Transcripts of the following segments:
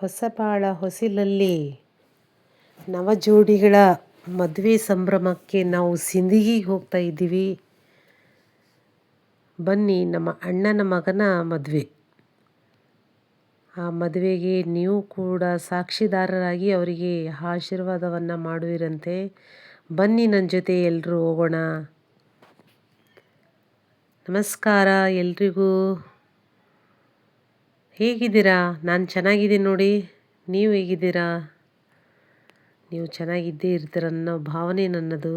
ಹೊಸಬಾಳ ಹೊಸಿಲಲ್ಲಿ ನವಜೋಡಿಗಳ ಮದುವೆ ಸಂಭ್ರಮಕ್ಕೆ ನಾವು ಸಿಂದಗಿಗೆ ಹೋಗ್ತಾ ಇದ್ದೀವಿ. ಬನ್ನಿ, ನಮ್ಮ ಅಣ್ಣನ ಮಗನ ಮದುವೆ. ಆ ಮದುವೆಗೆ ನೀವು ಕೂಡ ಸಾಕ್ಷಿದಾರರಾಗಿ ಅವರಿಗೆ ಆಶೀರ್ವಾದವನ್ನು ಮಾಡುವಿರಂತೆ. ಬನ್ನಿ, ನನ್ನ ಜೊತೆ ಎಲ್ಲರೂ ಹೋಗೋಣ. ನಮಸ್ಕಾರ ಎಲ್ರಿಗೂ. ಹೇಗಿದ್ದೀರಾ? ನಾನು ಚೆನ್ನಾಗಿದ್ದೀನಿ ನೋಡಿ. ನೀವು ಹೇಗಿದ್ದೀರಾ? ನೀವು ಚೆನ್ನಾಗಿದ್ದೇ ಇರ್ತೀರನ್ನೋ ಭಾವನೆ ನನ್ನದು.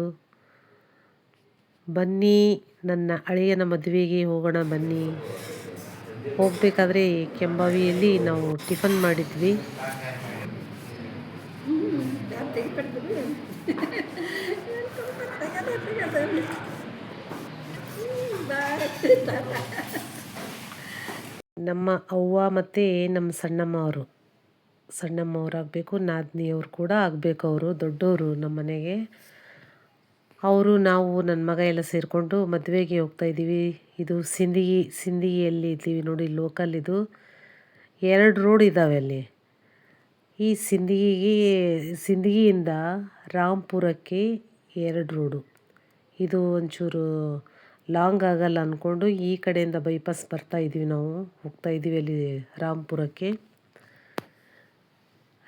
ಬನ್ನಿ, ನನ್ನ ಅಳಿಯನ ಮದುವೆಗೆ ಹೋಗೋಣ ಬನ್ನಿ. ಹೋಗಬೇಕಾದ್ರೆ ಕೆಂಬಾವಿಯಲ್ಲಿ ನಾವು ಟಿಫನ್ ಮಾಡಿದ್ವಿ. ನಮ್ಮ ಅವ್ವ ಮತ್ತು ನಮ್ಮ ಸಣ್ಣಮ್ಮವರಾಗಬೇಕು, ನಾದಿನಿಯವರು ಕೂಡ ಆಗಬೇಕು. ಅವರು ದೊಡ್ಡವರು ನಮ್ಮ ಮನೆಗೆ. ಅವರು ನಾವು ನನ್ನ ಮಗ ಎಲ್ಲ ಸೇರಿಕೊಂಡು ಮದುವೆಗೆ ಹೋಗ್ತಾಯಿದ್ದೀವಿ. ಇದು ಸಿಂದಗಿಯಲ್ಲಿ ಇದ್ದೀವಿ ನೋಡಿ, ಲೋಕಲ್. ಇದು 2 ರೋಡ್ ಇದ್ದಾವೆ ಅಲ್ಲಿ. ಈ ಸಿಂದಗಿಯಿಂದ ರಾಂಪುರಕ್ಕೆ 2 ರೋಡು. ಇದು ಒಂಚೂರು ಲಾಂಗ್ ಆಗಲ್ಲ ಅಂದ್ಕೊಂಡು ಈ ಕಡೆಯಿಂದ ಬೈಪಾಸ್ ಬರ್ತಾಯಿದ್ದೀವಿ. ನಾವು ಹೋಗ್ತಾಯಿದ್ದೀವಿ ಅಲ್ಲಿ ರಾಂಪುರಕ್ಕೆ.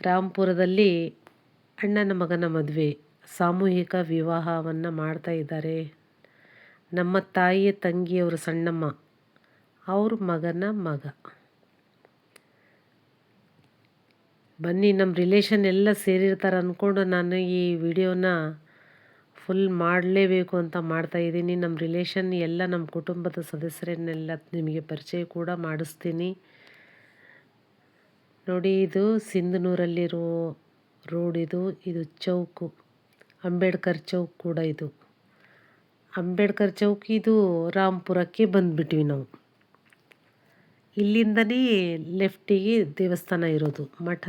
ರಾಂಪುರದಲ್ಲಿ ಅಣ್ಣನ ಮಗನ ಮದುವೆ, ಸಾಮೂಹಿಕ ವಿವಾಹವನ್ನು ಮಾಡ್ತಾ ಇದ್ದಾರೆ. ನಮ್ಮ ತಾಯಿಯ ತಂಗಿಯವರು ಸಣ್ಣಮ್ಮ, ಅವ್ರ ಮಗನ ಮಗ. ಬನ್ನಿ, ನಮ್ಮ ರಿಲೇಷನ್ ಎಲ್ಲ ಸೇರಿರ್ತಾರೆ ಅಂದ್ಕೊಂಡು ನಾನು ಈ ವಿಡಿಯೋನ ಫುಲ್ ಮಾಡಲೇಬೇಕು ಅಂತ ಮಾಡ್ತಾಯಿದ್ದೀನಿ. ನಮ್ಮ ರಿಲೇಷನ್ ಎಲ್ಲ, ನಮ್ಮ ಕುಟುಂಬದ ಸದಸ್ಯರನ್ನೆಲ್ಲ ನಿಮಗೆ ಪರಿಚಯ ಕೂಡ ಮಾಡಿಸ್ತೀನಿ ನೋಡಿ. ಇದು ಸಿಂಧನೂರಲ್ಲಿರೋ ರೋಡ್. ಇದು ಚೌಕು, ಅಂಬೇಡ್ಕರ್ ಚೌಕ್ ಕೂಡ. ಇದು ಅಂಬೇಡ್ಕರ್ ಚೌಕ್. ಇದು ರಾಂಪುರಕ್ಕೆ ಬಂದುಬಿಟ್ವಿ ನಾವು. ಇಲ್ಲಿಂದನೇ ಲೆಫ್ಟಿಗೆ ದೇವಸ್ಥಾನ ಇರೋದು, ಮಠ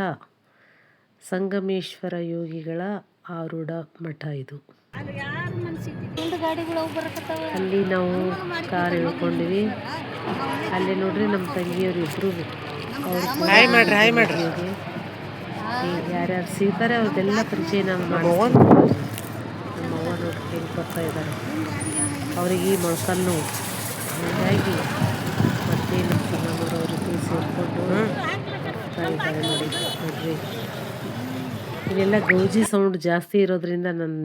ಸಂಗಮೇಶ್ವರ ಯೋಗಿಗಳ ಆರೂಢ ಮಠ. ಇದು ಅಲ್ಲಿ ನಾವು ಕಾರ್ ಇಳ್ಕೊಂಡಿವಿ. ಅಲ್ಲಿ ನೋಡ್ರಿ ನಮ್ಮ ತಂಗಿಯವರು ಇಬ್ಬರು, ಅವ್ರು ಹಾಯ್ ಮಾಡ್ರಿ. ಯಾರ್ಯಾರು ಸಿಗ್ತಾರೆ ಅವ್ರದ್ದೆಲ್ಲ ಪರಿಚಯ ನಾನು ಮಾಡ್ತೀನಿ. ನಮ್ಮ ಅವ್ವ ನೋಡ್ರಿ ಹೇಗೆ ಬರ್ತಾ ಇದ್ದಾರೆ. ಅವರಿಗೆ ಮೊಳಕಾಲು ನೋವು, ಹಾಗಾಗಿ ಮತ್ತೆ ನಮ್ಮ ಸಣ್ಣಮ್ಮರು ಅವ್ರಿಗೆ ಸೇರಿಕೊಂಡು ಬರ್ತಾ ಇದ್ದಾರೆ ನೋಡ್ರಿ. ಇಲ್ಲೆಲ್ಲ ಗೌಜಿ ಸೌಂಡ್ ಜಾಸ್ತಿ ಇರೋದ್ರಿಂದ ನಾನು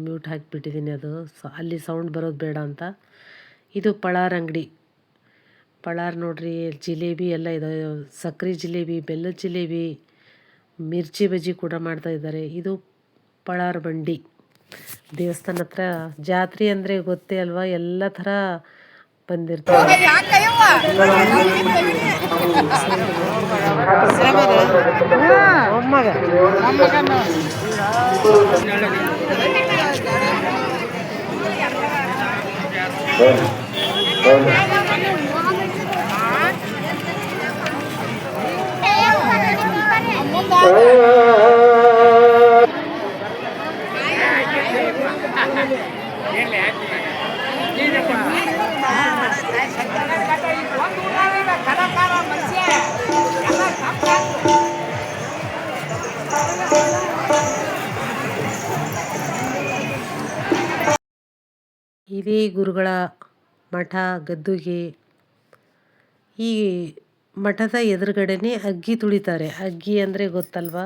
ಮ್ಯೂಟ್ ಹಾಕಿಬಿಟ್ಟಿದ್ದೀನಿ. ಅದು ಅಲ್ಲಿ ಸೌಂಡ್ ಬರೋದು ಬೇಡ ಅಂತ. ಇದು ಪಳಾರ್ ಅಂಗಡಿ. ಪಳಾರ್ ನೋಡ್ರಿ, ಜಿಲೇಬಿ ಎಲ್ಲ ಇದಾವೆ. ಸಕ್ಕರೆ ಜಿಲೇಬಿ, ಬೆಲ್ಲದ ಜಿಲೇಬಿ, ಮಿರ್ಚಿ ಬಜ್ಜಿ ಕೂಡ ಮಾಡ್ತಾ ಇದ್ದಾರೆ. ಇದು ಪಳಾರ್ ಬಂಡಿ. ದೇವಸ್ಥಾನ ಹತ್ರ ಜಾತ್ರೆ ಅಂದರೆ ಗೊತ್ತೇ ಅಲ್ವಾ, ಎಲ್ಲ ಥರ ಬಂದಿರ್ತಾರೆ. ಇದೇ ಗುರುಗಳ ಮಠ ಗದ್ದುಗೆ. ಈ ಮಠದ ಎದುರುಗಡೆನೇ ಅಗ್ಗಿ ತುಳಿತಾರೆ. ಅಗ್ಗಿ ಅಂದರೆ ಗೊತ್ತಲ್ವ,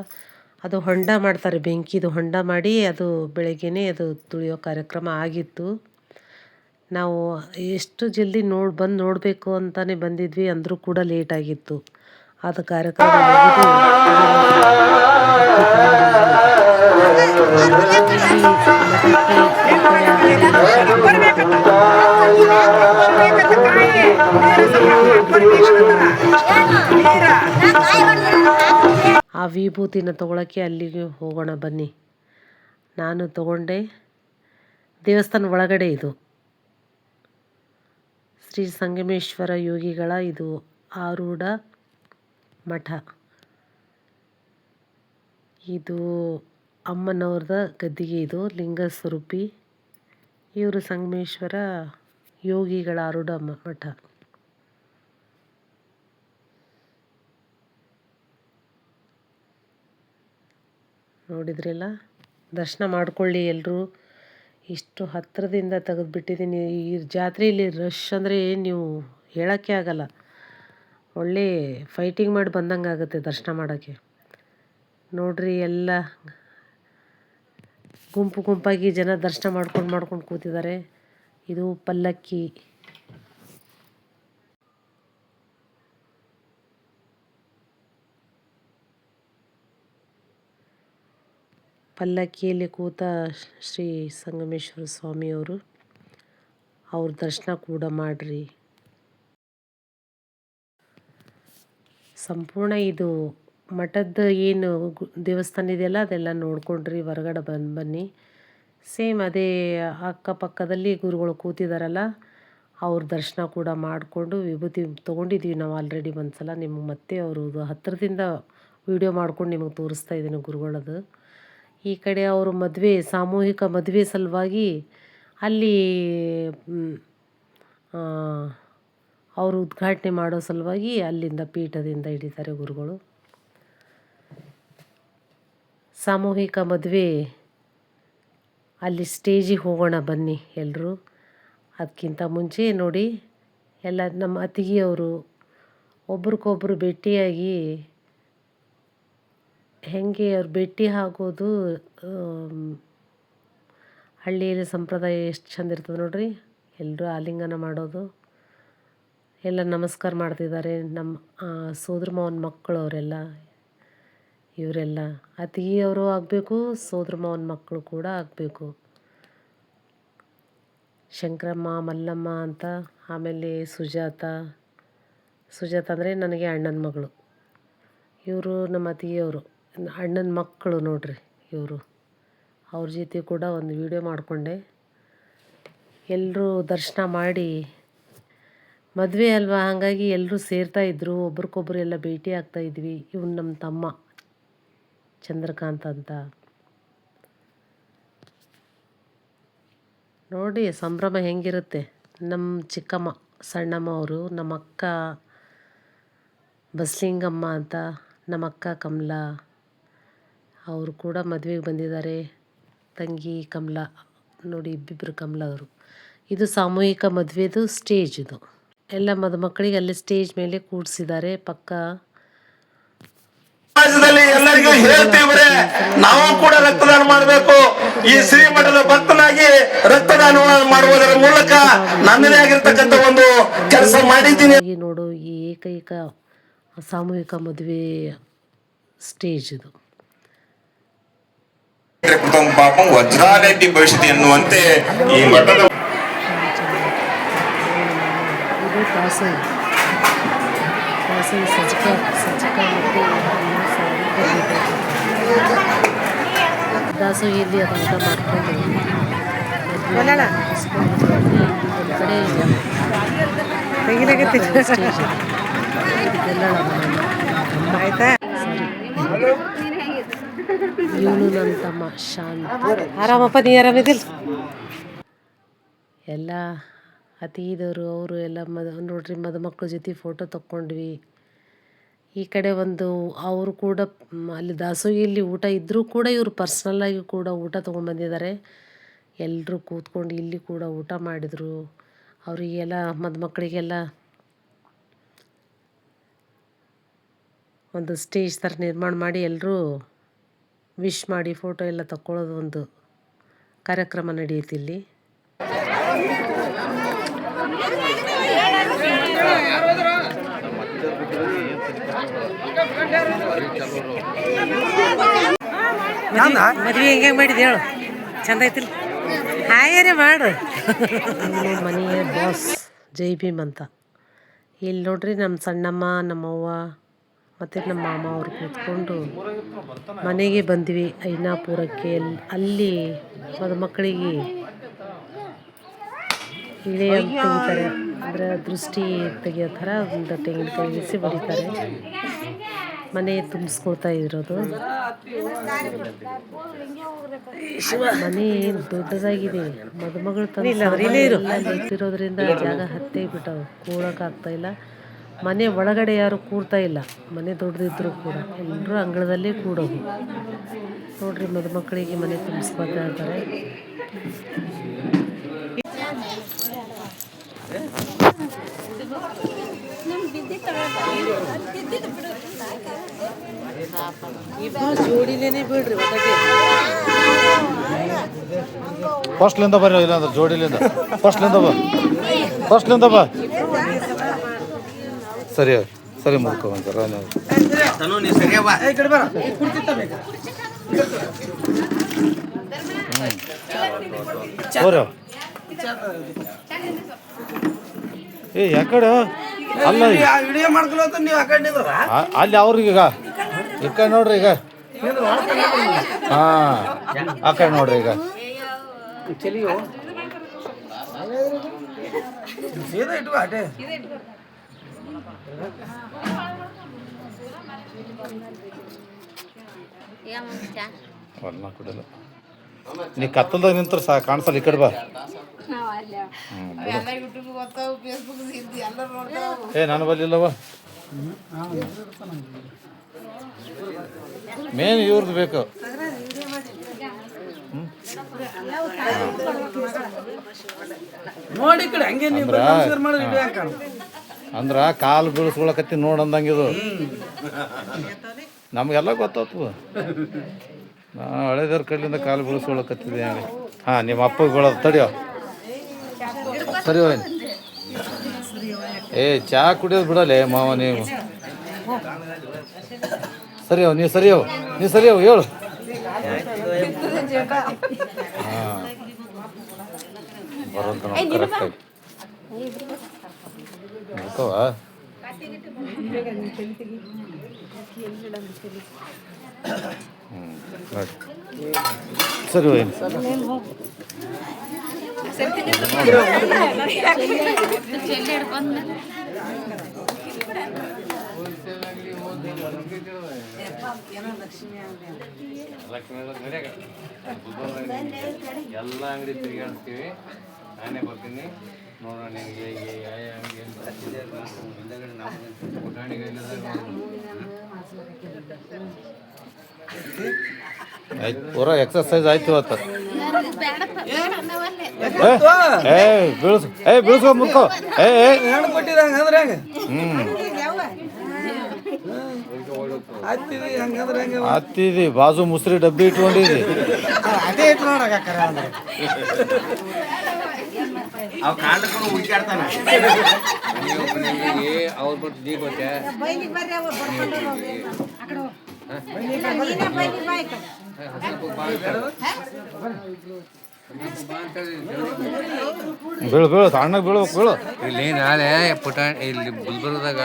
ಅದು ಹೊಂಡ ಮಾಡ್ತಾರೆ, ಬೆಂಕಿದು ಹೊಂಡ ಮಾಡಿ ಅದು ಬೆಳಗ್ಗೆನೇ ಅದು ತುಳಿಯೋ ಕಾರ್ಯಕ್ರಮ ಆಗಿತ್ತು. ನಾವು ಎಷ್ಟು ಜಲ್ದಿ ಬಂದು ನೋಡಬೇಕು ಅಂತಲೇ ಬಂದಿದ್ವಿ, ಅಂದರೂ ಕೂಡ ಲೇಟಾಗಿತ್ತು. ಅದು ಕಾರ್ಯಕ್ರಮ ಆ ವಿಭೂತಿನ ತೊಗೊಳಕ್ಕೆ ಅಲ್ಲಿಗೆ ಹೋಗೋಣ ಬನ್ನಿ. ನಾನು ತಗೊಂಡೆ. ದೇವಸ್ಥಾನ ಒಳಗಡೆ ಇದು ಶ್ರೀ ಸಂಗಮೇಶ್ವರ ಯೋಗಿಗಳ ಇದು ಆರೂಢ ಮಠ. ಇದು ಅಮ್ಮನವ್ರದ ಗದ್ದಿಗೆ. ಇದು ಲಿಂಗ ಸ್ವರೂಪಿ. ಇವರು ಸಂಗಮೇಶ್ವರ ಯೋಗಿಗಳ ಆರೂಢ ಮಠ. ನೋಡಿದ್ರಲ್ಲ, ದರ್ಶನ ಮಾಡ್ಕೊಳ್ಳಿ ಎಲ್ಲರೂ. ಇಷ್ಟು ಹತ್ತಿರದಿಂದ ತೆಗೆದುಬಿಟ್ಟಿದ್ದೀನಿ. ಈ ಜಾತ್ರೆಯಲ್ಲಿ ರಶ್ ಅಂದರೆ ನೀವು ಹೇಳೋಕ್ಕೆ ಆಗಲ್ಲ. ಒಳ್ಳೆ ಫೈಟಿಂಗ್ ಮಾಡಿ ಬಂದಂಗೆ ಆಗುತ್ತೆ ದರ್ಶನ ಮಾಡೋಕ್ಕೆ. ನೋಡ್ರಿ, ಎಲ್ಲ ಗುಂಪು ಗುಂಪಾಗಿ ಜನ ದರ್ಶನ ಮಾಡ್ಕೊಂಡು ಕೂತಿದ್ದಾರೆ. ಇದು ಪಲ್ಲಕ್ಕಿ. ಪಲ್ಲಕ್ಕಿಯಲ್ಲಿ ಕೂತ ಶ್ರೀ ಸಂಗಮೇಶ್ವರ ಸ್ವಾಮಿಯವರು. ಅವ್ರ ದರ್ಶನ ಕೂಡ ಮಾಡಿರಿ. ಸಂಪೂರ್ಣ ಇದು ಮಠದ ಏನು ದೇವಸ್ಥಾನ ಇದೆಯಲ್ಲ ಅದೆಲ್ಲ ನೋಡ್ಕೊಂಡ್ರಿ. ಹೊರಗಡೆ ಬನ್ನಿ. ಸೇಮ್ ಅದೇ ಅಕ್ಕಪಕ್ಕದಲ್ಲಿ ಗುರುಗಳು ಕೂತಿದ್ದಾರಲ್ಲ, ಅವ್ರ ದರ್ಶನ ಕೂಡ ಮಾಡಿಕೊಂಡು ವಿಭೂತಿ ತೊಗೊಂಡಿದ್ವಿ ನಾವು ಆಲ್ರೆಡಿ ಒಂದು ಸಲ. ನಿಮಗೆ ಮತ್ತೆ ಅವ್ರದ್ದು ಹತ್ತಿರದಿಂದ ವಿಡಿಯೋ ಮಾಡ್ಕೊಂಡು ನಿಮಗೆ ತೋರಿಸ್ತಾ ಇದ್ದೀನಿ ಗುರುಗಳದು. ಈ ಕಡೆ ಅವರು ಸಾಮೂಹಿಕ ಮದುವೆ ಸಲುವಾಗಿ ಅಲ್ಲಿ ಅವರು ಉದ್ಘಾಟನೆ ಮಾಡೋ ಸಲುವಾಗಿ ಅಲ್ಲಿಂದ ಪೀಠದಿಂದ ಹಿಡಿತಾರೆ ಗುರುಗಳು. ಸಾಮೂಹಿಕ ಮದುವೆ ಅಲ್ಲಿ ಸ್ಟೇಜಿಗೆ ಹೋಗೋಣ ಬನ್ನಿ ಎಲ್ಲರೂ. ಅದಕ್ಕಿಂತ ಮುಂಚೆ ನೋಡಿ, ಎಲ್ಲ ನಮ್ಮ ಅತ್ತಿಗೆಯವರು ಒಬ್ರಿಗೊಬ್ರು ಭೇಟಿಯಾಗಿ ಹೇಗೆ ಅವ್ರು ಭೇಟಿ ಆಗೋದು ಹಳ್ಳಿಯಲ್ಲಿ ಸಂಪ್ರದಾಯ ಎಷ್ಟು ಚಂದ ಇರ್ತದೆ ನೋಡ್ರಿ. ಎಲ್ಲರೂ ಆಲಿಂಗನ ಮಾಡೋದು, ಎಲ್ಲ ನಮಸ್ಕಾರ ಮಾಡ್ತಿದ್ದಾರೆ. ನಮ್ಮ ಸೋದರ ಮಾವನ ಮಕ್ಕಳು ಅವರೆಲ್ಲ, ಇವರೆಲ್ಲ ಅತ್ತಿಗೆಯವರು ಆಗಬೇಕು, ಸೋದರ ಮಾವನ ಮಕ್ಕಳು ಕೂಡ ಆಗಬೇಕು. ಶಂಕರಮ್ಮ, ಮಲ್ಲಮ್ಮ ಅಂತ. ಆಮೇಲೆ ಸುಜಾತ ಅಂದರೆ ನನಗೆ ಅಣ್ಣನ ಮಗಳು. ಇವರು ನಮ್ಮ ಅತ್ತಿಗೆಯವರು, ಅಣ್ಣನ ಮಕ್ಕಳು ನೋಡ್ರಿ ಇವರು. ಅವ್ರ ಜೊತೆ ಕೂಡ ಒಂದು ವಿಡಿಯೋ ಮಾಡಿಕೊಂಡೆ. ಎಲ್ಲರೂ ದರ್ಶನ ಮಾಡಿ, ಮದುವೆ ಅಲ್ವಾ, ಹಾಗಾಗಿ ಎಲ್ಲರೂ ಸೇರ್ತಾಯಿದ್ರು, ಒಬ್ರಿಗೊಬ್ರು ಎಲ್ಲ ಭೇಟಿ ಆಗ್ತಾಯಿದ್ವಿ. ಇವನು ನಮ್ಮ ತಮ್ಮ ಚಂದ್ರಕಾಂತ್ ಅಂತ. ನೋಡಿ ಸಂಭ್ರಮ ಹೆಂಗಿರುತ್ತೆ. ನಮ್ಮ ಚಿಕ್ಕಮ್ಮ ಸಣ್ಣಮ್ಮ ಅವರು, ನಮ್ಮ ಅಕ್ಕ ಬಸಲಿಂಗಮ್ಮ ಅಂತ, ನಮ್ಮ ಅಕ್ಕ ಕಮಲಾ ಅವರು ಕೂಡ ಮದುವೆಗೆ ಬಂದಿದ್ದಾರೆ. ತಂಗಿ ಕಮಲಾ ನೋಡಿ, ಇಬ್ಬಿಬ್ಬರು ಕಮಲಾ ಅವರು. ಇದು ಸಾಮೂಹಿಕ ಮದುವೆದು ಸ್ಟೇಜ್. ಇದು ಎಲ್ಲ ಮದುಮಕ್ಕಳಿಗೆ ಅಲ್ಲಿ ಸ್ಟೇಜ್ ಮೇಲೆ ಕೂಡಿಸಿದ್ದಾರೆ. ಪಕ್ಕ ಎಲ್ಲರಿಗೂ ಹೇಳ್ತೀವ್ರೆ, ನಾವು ಕೂಡ ರಕ್ತದಾನ ಮಾಡಬೇಕು. ಈ ಶ್ರೀಮಠದ ಭಕ್ತನಾಗಿ ರಕ್ತದಾನ ಮಾಡುವುದರ ಮೂಲಕ ನನ್ನದೇ ಆಗಿರ್ತಕ್ಕಂಥ ಒಂದು ಕೆಲಸ ಮಾಡಿದ್ದೀನಿ. ನೋಡು, ಈ ಏಕೈಕ ಸಾಮೂಹಿಕ ಮದುವೆ ಸ್ಟೇಜ್ ಇದು. ಪಾಪಂ ವಜ್ರಾರೆಡ್ಡಿ ಭವಿಷ್ಯತಿ ಎನ್ನುವಂತೆ ಈ ಮಠದ ಇದು ದಾಸೋಹಿ ಸಜ್ಜಕ ಮತ್ತು ದಾಸೋಹಿಯಲ್ಲಿ ಅದು ಊಟ ಮಾಡ್ಕೊಂಡು ಒಂದು ಕಡೆ ಸ್ಟೇಜ್ ಆಯ್ತಾ. ಇವನು ನನ್ನ ತಮ್ಮ ಶಾಂತ್. ಆರಾಮಪ್ಪ, ನೀ ಆರಾಮಿದಿಲ್ಲ? ಎಲ್ಲ ಅತಿಥಿಯವರು ಅವರು ಎಲ್ಲ ನೋಡ್ರಿ, ಮದುಮಕ್ಕಳ ಜೊತೆ ಫೋಟೋ ತಕ್ಕೊಂಡ್ವಿ. ಈ ಕಡೆ ಒಂದು ಅವರು ಕೂಡ ಅಲ್ಲಿ ದಾಸೋಹಿಯಲ್ಲಿ ಊಟ ಇದ್ದರೂ ಕೂಡ ಇವರು ಪರ್ಸ್ನಲ್ಲಾಗಿ ಕೂಡ ಊಟ ತೊಗೊಂಡ್ಬಂದಿದ್ದಾರೆ. ಎಲ್ಲರೂ ಕೂತ್ಕೊಂಡು ಇಲ್ಲಿ ಕೂಡ ಊಟ ಮಾಡಿದರು. ಅವರಿಗೆಲ್ಲ ಮದುಮಕ್ಕಳಿಗೆಲ್ಲ ಒಂದು ಸ್ಟೇಜ್ ಥರ ನಿರ್ಮಾಣ ಮಾಡಿ ಎಲ್ಲರೂ ವಿಶ್ ಮಾಡಿ ಫೋಟೋ ಎಲ್ಲ ತಕ್ಕೊಳ್ಳೋದು ಒಂದು ಕಾರ್ಯಕ್ರಮ ನಡೆಯುತ್ತೆ ಇಲ್ಲಿ. ಮದುವೆ ಹೆಂಗೆ ಮಾಡಿದೆ ಹೇಳು, ಚಂದ ಐತಿಲ್ಲ? ಹಾಯರೇ ಮಾಡು. ಮನೆಯ ಬಾಸ್ ಜೈ ಭೀಮ್ ಅಂತ. ಇಲ್ಲಿ ನೋಡ್ರಿ, ನಮ್ಮ ಸಣ್ಣಮ್ಮ, ನಮ್ಮವ್ವ ಮತ್ತು ನಮ್ಮ ಮಾಮ ಅವರು ಕೂತ್ಕೊಂಡು ಮನೆಗೆ ಬಂದ್ವಿ ಐನಾಪುರಕ್ಕೆ. ಅಲ್ಲಿ ಮದುಮಕ್ಕಳಿಗೆ ಇಳೆ ಅಂತ ತೆಗಿತಾರೆ, ಅಂದರೆ ದೃಷ್ಟಿ ತೆಗಿಯೋ ಥರ ಒಂದು ತೆಂಗಿನಕಾಯಿ ಬಿಸಿ ಬಡಿತಾರೆ. ಮನೆ ತುಂಬಿಸ್ಕೊಳ್ತಾ ಇರೋದು. ಮನೆ ದೊಡ್ಡದಾಗಿದೆ. ಮದುಮಗಳು ತಂದಿರೋದ್ರಿಂದ ಜಾಗ ಹತ್ತೇ ಬಿಟ್ಟವು, ಕೂಡೋಕ್ಕಾಗ್ತಾಯಿಲ್ಲ. ಮನೆ ಒಳಗಡೆ ಯಾರು ಕೂರ್ತಾ ಇಲ್ಲ, ಮನೆ ದೊಡ್ಡದಿದ್ರು ಕೂಡ ಎಲ್ಲರೂ ಅಂಗಳದಲ್ಲೇ ಕೂಡೋದು. ನೋಡ್ರಿ ಮದುಮಕ್ಕಳಿಗೆ ಮನೆ ತುಂಬಿಸ್ಕೊತಾ ಇದ್ದಾರೆ. ಇಬ್ಬರು ಜೋಡಿಲೇನೆ ಬಿಡ್ರಿ ಒಗಟೆ. ಫಸ್ಟ್ಲಿಂದ ಬರ್ರಿ, ಇಲ್ಲಾಂದ್ರೆ ಜೋಡಿಲಿಂದ ಫಸ್ಟ್ಲಿಂದ ಬಾ. ಸರಿ ಸರಿ ಮುಡ್ಕೊಂಡ್ರ ಏ ಯಾಕಡೆ ಅಲ್ಲ ಅಲ್ಲಿ ಅವ್ರಿಗೀಗ ಈ ಕಡೆ ನೋಡ್ರಿ, ಈಗ ಹಾಂ ಆ ಕಡೆ ನೋಡ್ರಿ. ಈಗ ಕುಡಿಲ್ಲ ನೀ ಕತ್ತಲ್ದಾಗ ನಿಂತ್ರ ಕಾಣಿಸಲ್ಲ. ಈ ಕಡೆ ಬಾ. ಏ ನಾನು ಬಲ್ಲಿಲ್ಲವ, ಮೇನ್ ಇವ್ರದ್ದು ಬೇಕು. ಅಂದ್ರ ಕಾಲು ಬೀಳಿಸ್ಕೊಳಕತ್ತಿ ನೋಡಂದಂಗಿದು ನಮಗೆಲ್ಲ ಗೊತ್ತಾಗ್ತದ. ನಾ ಹಳೆದವ್ರ ಕಡ್ಲಿಂದ ಕಾಲು ಬೀಳಿಸ್ಕೊಳಕತ್ತಿದ್ದೆ ಹಂಗೆ. ಹಾಂ ನಿಮ್ಮ ಅಪ್ಪಗೆ ಬೀಳೋದು ತಡಿಯೋ. ಸರಿ ಹೋಯ್ತು. ಏ ಚಹಾ ಕುಡಿಯೋದು ಬಿಡಲೇ ಮಾವ ನೀವು. ಸರಿಯೋ ನೀ ಸರಿಯೋ ಹೇಳು. ಹಾಂ ಬರೋದು ಕರೆಕ್ಟಾಗಿ ನೋಡ್ಕವ. ನೋಡಿ ಸರಿ ಹೋಯ್ತು. ಎಲ್ಲ ಅಂಗಡಿ ತಿರುಗಾಡ್ತೀವಿ, ನಾನೇ ಬರ್ತೀನಿ ನೋಡೋಣ ನಿನಗೆ ಆಯ್ತು ಪೂರ ಎಕ್ಸರ್ಸೈಸ್ ಆಯ್ತು ಇವತ್ತು. ಬೀಳ್ಸ್ಕೊ ಮುಡ್ಕೋ. ಹತ್ತಿದಿ ಬಾಜು ಮುಸ್ರಿ ಡಬ್ಬಿ ಇಟ್ಕೊಂಡಿದಿ. ಅವ್ರು ಬರ್ತು ನೀ ಗೊತ್ತೇ ಬೀಳು ಸಣ್ಣಗೆ ಬೀಳು. ಇಲ್ಲಿ ನಾಳೆ ಇಲ್ಲಿ ಗುಲ್ಬರ್ಗದಾಗ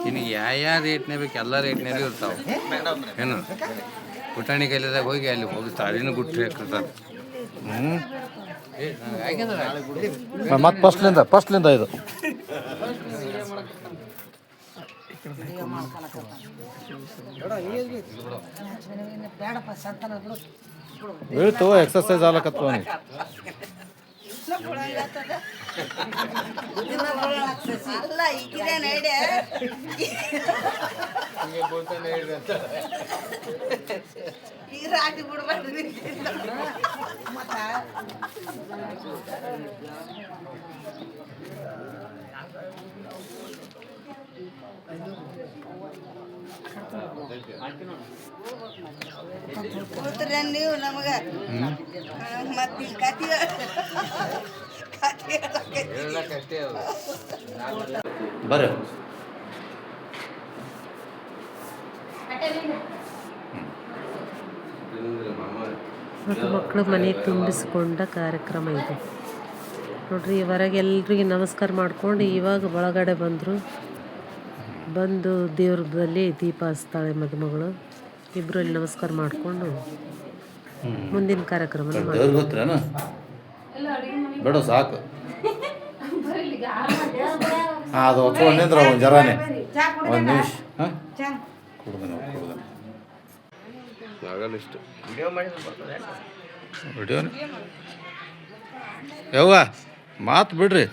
ನಿನಗೆ ಯಾವ ರೇಟ್ನೇ ಬೇಕು ಎಲ್ಲ ರೇಟ್ನಲ್ಲಿ ಇರ್ತಾವೆ. ಏನು ಪುಟಾಣಿ ಕೈಲದಾಗ ಹೋಗಿ ಅಲ್ಲಿ ಹೋಗಿ ತಾಳಿನೂ ಗುಟ್ಟು ಹಾಕಿರ್ತಾರೆ. ಮತ್ತೆ ಫಸ್ಟ್ಲಿಂದ ಇದು ಬೀಳ್ತು. ಎಕ್ಸರ್ಸೈಸ್ ಆಗ್ಲಕತ್ವ ನೀ. ನೀವು ನಮಗ ಮತ್ತೆ ಬರ್ರಿ. ಮಕ್ಕಳು ಮನೆ ತುಂಬಿಸ್ಕೊಂಡ ಕಾರ್ಯಕ್ರಮ ಇದು ನೋಡ್ರಿ. ಹೊರಗೆ ಎಲ್ರಿಗೆ ನಮಸ್ಕಾರ ಮಾಡ್ಕೊಂಡು ಇವಾಗ ಒಳಗಡೆ ಬಂದು ದೇವ್ರದಲ್ಲಿ ದೀಪ ಹಚ್ತಾಳೆ ಮದುಮಗಳು. ಇಬ್ಬರು ಅಲ್ಲಿ ನಮಸ್ಕಾರ ಮಾಡಿಕೊಂಡು ಮುಂದಿನ ಕಾರ್ಯಕ್ರಮ ಗೊತ್ತೇನ ಬೇಡ ಸಾಕು. ಅದು ಹೊತ್ಕೊಂಡಿಂದ್ರ ಒಂದು ಜರಾನೆ ಒಂದು ನಿಮಿಷ. ಹಾಂ ಕುಡ್ದು ಆಗಲಿಷ್ಟು ವಿಡಿಯೋನೆ ಯವ್ವ ಮಾತು ಬಿಡ್ರಿ.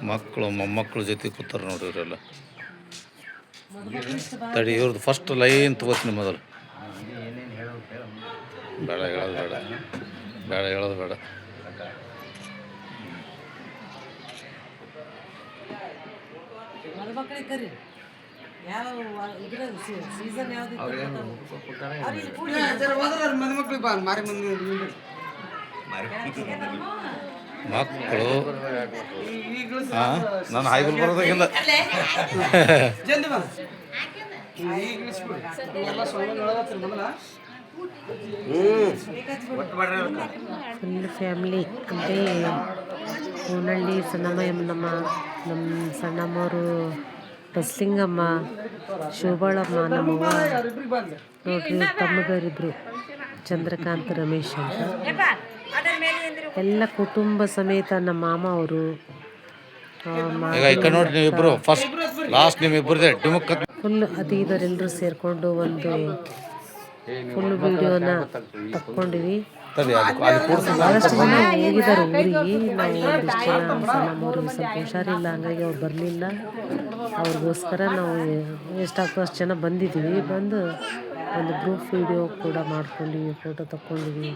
ಮಕ್ಕಳು ಮೊಮ್ಮಕ್ಕಳ ಜೊತೆ ಕೂತಾರ ನೋಡಿ ಇವರೆಲ್ಲ. ತಡಿ ಇವ್ರದ್ದು ಫಸ್ಟ್ ಲೈನ್ ತಗೋತೀನಿ ಮೊದಲು. ಬೇಡ ಹೇಳೋದು ಬೇಡ, ಬೇಡ ಹೇಳೋದು ಬೇಡ. ಮಕ್ಕಳು ನಾನು ಹೈಗುಲ್ ಬರೋದಾಗಿಂದ ಫುಲ್ ಫ್ಯಾಮಿಲಿ ಅಂದರೆ ಹೂನಳ್ಳಿ ಸಣ್ಣಮ್ಮ ನಮ್ಮ ಸಣ್ಣಮ್ಮವರು ಬಸ್ಲಿಂಗಮ್ಮ, ಶೋಭಾಳಮ್ಮ, ನಮ್ಮವ್ವ ನೋಡ್ರಿ ತಮ್ಮಗರಿಬ್ರು ಚಂದ್ರಕಾಂತ್ ರಮೇಶ್ ಅಂತ ಎಲ್ಲ ಕುಟುಂಬ ಸಮೇತ ನಮ್ಮ ಮಾಮ ಅವರು ಈಗ ನೋಡಿ ನೀವಿಬ್ರು ಫಸ್ಟ್ ಲಾಸ್ಟ್ ನಿಮ್ಮಿಬ್ಬರದೇ ಡಿಮುಕ್ ಫುಲ್ ಅತಿಥರೆಲ್ಲರೂ ಸೇರಿಕೊಂಡು ಒಂದು ಫುಲ್ ವಿಡಿಯೋನ ತಕ್ಕೊಂಡಿವಿ. ಭಾಳಷ್ಟು ಜನ ಹೋಗಿದ್ದಾರೆ ಊರಿಗೆ. ನಾವು ಒಂದಿಷ್ಟು ಜನ ನಮ್ಮೂರಿಗೆ ಸ್ವಲ್ಪ ಹುಷಾರಿಲ್ಲ, ಹಂಗಾಗಿ ಅವ್ರು ಬರಲಿಲ್ಲ. ಅವ್ರಿಗೋಸ್ಕರ ನಾವು ಎಷ್ಟಾಗ್ತೋ ಅಷ್ಟು ಜನ ಬಂದಿದ್ದೀವಿ. ಬಂದು ಒಂದು ಗ್ರೂಪ್ ವಿಡಿಯೋ ಕೂಡ ಮಾಡ್ಕೊಂಡಿವಿ, ಫೋಟೋ ತಕ್ಕೊಂಡಿವಿ.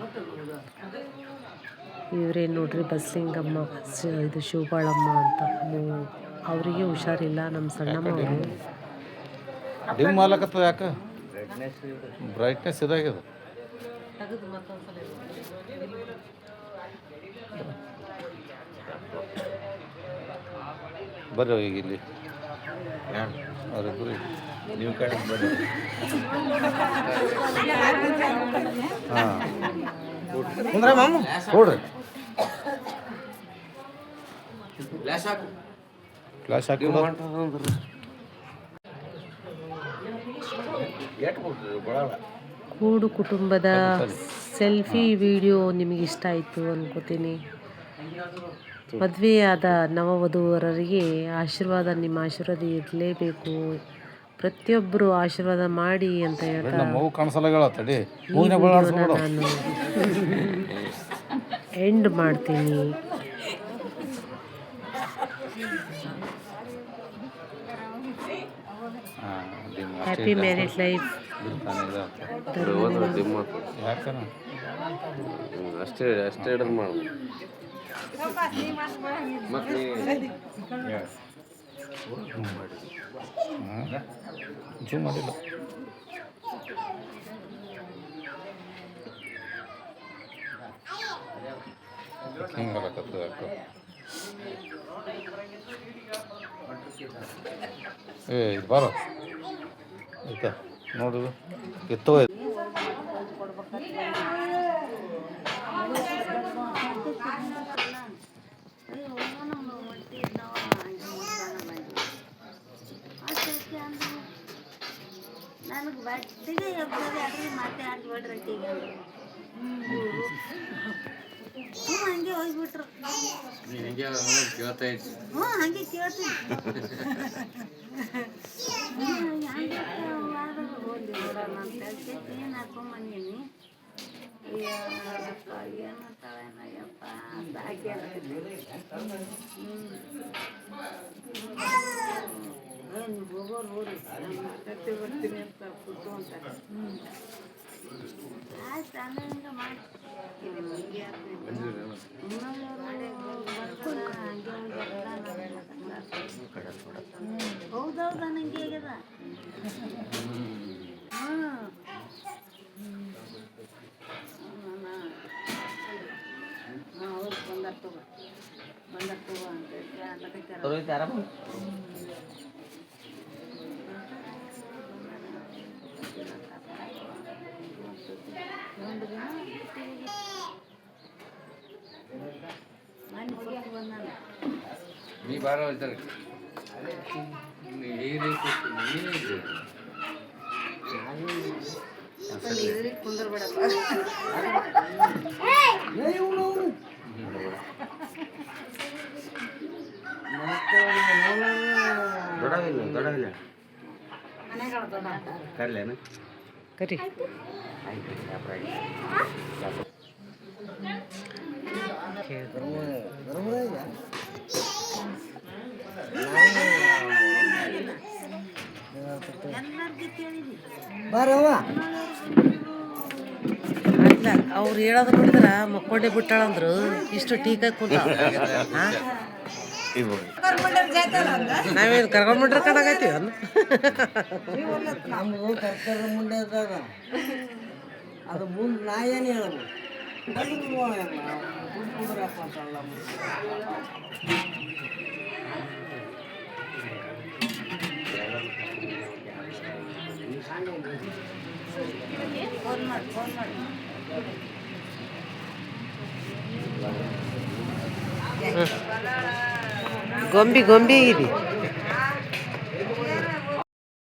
ಇವರೇ ನೋಡ್ರಿ ಬಸ್ಲಿಂಗಮ್ಮ, ಇದು ಶಿವಬಾಳಮ್ಮ ಅಂತ. ಅವರಿಗೆ ಹುಷಾರಿಲ್ಲ, ನಮ್ಮ ಸಣ್ಣಮ್ಮ ಅವರು. ಡಿಮ್ ಮಾಲಕತ್ತದ ಯಾಕೆ ಬ್ರೈಟ್ನೆಸ್ ಇದಾಗ್ಯದ. ಬರ್ರಿ ಈಗ ಇಲ್ಲಿ ಅವರಿಬ್ಬರು ನೀವು ಕಡೆ ಬರ್ರಿ. ಹಾಂ ನೋಡ್ರಿ ಫ್ಲಾಶ್ ಹಾಕಿ ಕೂಡು ಕುಟುಂಬದ ಸೆಲ್ಫಿ ವಿಡಿಯೋ ನಿಮಗೆ ಇಷ್ಟ ಆಯಿತು ಅನ್ಕೋತೀನಿ. ಮದುವೆಯಾದ ನವವಧುವರರಿಗೆ ನಿಮ್ಮ ಆಶೀರ್ವಾದ ಇರಲೇಬೇಕು. ಪ್ರತಿಯೊಬ್ಬರು ಆಶೀರ್ವಾದ ಮಾಡಿ ಅಂತ ಹೇಳ್ತಾ ನಾನು ಎಂಡ್ ಮಾಡ್ತೀನಿ. Happy married life. ಅಷ್ಟೇ ಹಿಡಿದು ಮಾಡು. ಜೂಮ್ ಮಾಡಿಲ್ಲ. ಹಿಂಗಲಕತ್ತದ ಯಾಕೆ ಇದು ಬಾರ ಆಯ್ತಾ ನೋಡು ಎತ್ತೋ ನನಗೆ ಬಟ್ಟಿಗೆ ಎಬ್ಬರಿ ಮತ್ತೆ ಹಾಕ್ಬಿಡ್ರಿ ಹಂಗೆ ಹೋಗ್ಬಿಟ್ರು. ಕೇಳ್ತಾ ಇದ್ದೆ. ಹಂಗೆ ಕೇಳ್ತೀನಿ. ಏನು ಹಾಕೊಂಬಂದೀನಿ. ಏನು ತಾಳೇನಯ್ಯಪ್ಪ ಹಾಕ್ಯಾರ. ನೀವು ಹೋಗೋರು ಹೋರಿ ಕತ್ತೆ ಬರ್ತೀನಿ ಅಂತ ಕೂತು ಅಂತಾರೆ. ಆಯ್ತು ಹಂಗ ಮಾಡಿ ಹೌದೌದ ನಂಗೆ ಆಗ್ಯದ. ಅವ್ರು ಬಂದಾರ ತಗೋ ಅಂತ ನೀ ಬಾರ ಹೋಗ್ತಾರೆ ಕುಂದರ್ಬೇಡಪ್ಪ. ದೊಡ್ಡವಿಲ್ಲ ಕರ್ಲೇನು ಕರಿ. ಅಲ್ಲ ಅವ್ರು ಹೇಳೋದು ನೋಡಿದ್ರ ಮಕ್ಕೊಂಡೆ ಬಿಟ್ಟಾಳಂದ್ರು ಇಷ್ಟು ಟೀಕಾಗಿ ಕುಂತ ನಾವೇನು ಕರ್ಕೊಂಡ್ಬಿಟ್ರೆ ಕಣಾಗತ್ತೀವ ನಮ್ದು ಕರ್ಕರ ಮುಂದೆ ಇದ್ದಾಗ ಅದು ಮುಂದೆ ನಾ ಏನು ಹೇಳೋದು ಗೊಂಬಿ ಗೊಂಬಿ ಇದೆ